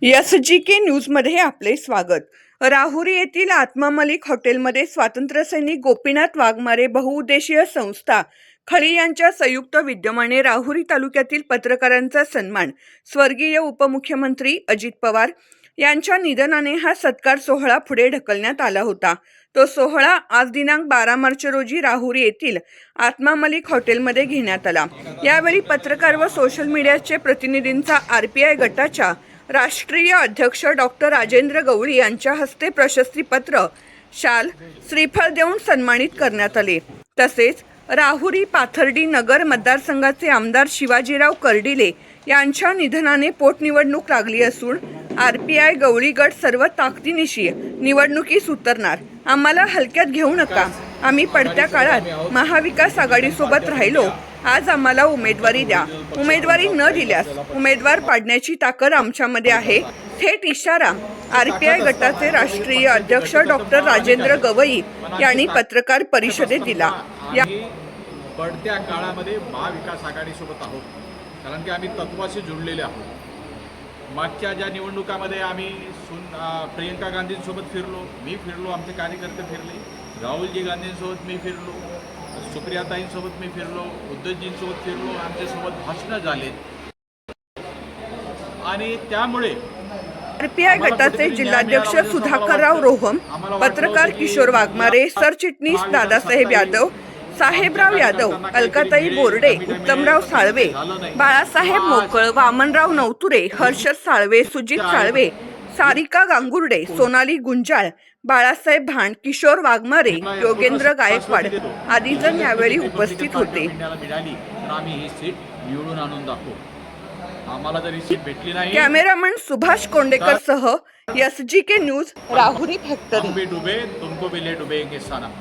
SGK न्यूजमध्ये आपले स्वागत. राहुरी येथील आत्मा मलिक हॉटेलमध्ये स्वातंत्र्यसैनिक गोपीनाथ वाघमारे बहुउद्देशीय संस्था खळी यांच्या संयुक्त विद्यमाने राहुरी तालुक्यातील पत्रकारांचा सन्मान, स्वर्गीय उपमुख्यमंत्री अजित पवार यांच्या निधनाने हा सत्कार सोहळा पुढे ढकलण्यात आला होता. तो सोहळा आज दिनांक 12 मार्च रोजी राहुरी येथील आत्मा मलिक हॉटेलमध्ये घेण्यात आला. यावेळी पत्रकार व सोशल मीडियाचे प्रतिनिधींचा RPI गटाच्या राष्ट्रीय अध्यक्ष डॉक्टर राजेंद्र गवळी यांच्या हस्ते प्रशस्तीपत्र, शाल, श्रीफळ देऊन सन्मानित करण्यात आले. तसेच राहुरी पाथर्डी नगर मतदारसंघाचे आमदार शिवाजीराव कर्डिले यांच्या निधनाने पोटनिवडणूक लागली असून RPI गवळी गट सर्व ताकदीनिशी निवडणुकीस उतरणार. आम्हाला हलक्यात घेऊ नका. आम्ही पडत्या काळात महाविकास आघाडीसोबत राहिलो. आज आम्हाला उमेदवारी द्या. उमेदवारी न दिल्यास उमेदवार पाडण्याची ताकद आमच्यामध्ये आहे. थेट इशारा RPI गटाचे राष्ट्रीय अध्यक्ष डॉक्टर राजेंद्र गवई यांनी पत्रकार परिषदेत दिला. या पडत्या काळामध्ये महाविकास आघाडीसोबत आहोत, कारण की आम्ही तत्वाशी जुळलेले आहोत. मागच्या ज्या निवडणुकामध्ये आम्ही प्रियंका गांधींसोबत फिरलो, मी फिरलो, आमचे कार्यकर्ते फिरले, राहुलजी गांधींसोबत मी फिरलो, सुप्रियाताईंसोबत मी फिरलो, उद्धवजींसोबत फिरलो, आमच्यासोबत भाषणं झाले. आणि त्यामुळे RPI गटाचे जिल्हाध्यक्ष सुधाकरराव रोहम, पत्रकार किशोर वाघमारे, सरचिटणीस दादासाहेब यादव, साहेबराव यादव, अलकाताई बोर्डे, उत्तमराव साळवे, बाळासाहेब मोकळ, वामनराव नवतुरे, हर्षद साळवे, सुजित साळवे, सारिका गांगुर्डे, सोनाली गुंजाळ, बाळासाहेब भांड, किशोर वाघमारे, योगेंद्र गायकवाड आदी जण यावेळी उपस्थित होते. आम्ही ही सीट निवडून आणून दाखवू. आम्हाला जरी सीट भेटली नाही. कॅमेरामन सुभाष कोंडेकर सह SGK न्यूज, राहुरी फॅक्टरी. हम भी डूबे तुमको भी ले डुबेंगे सनम.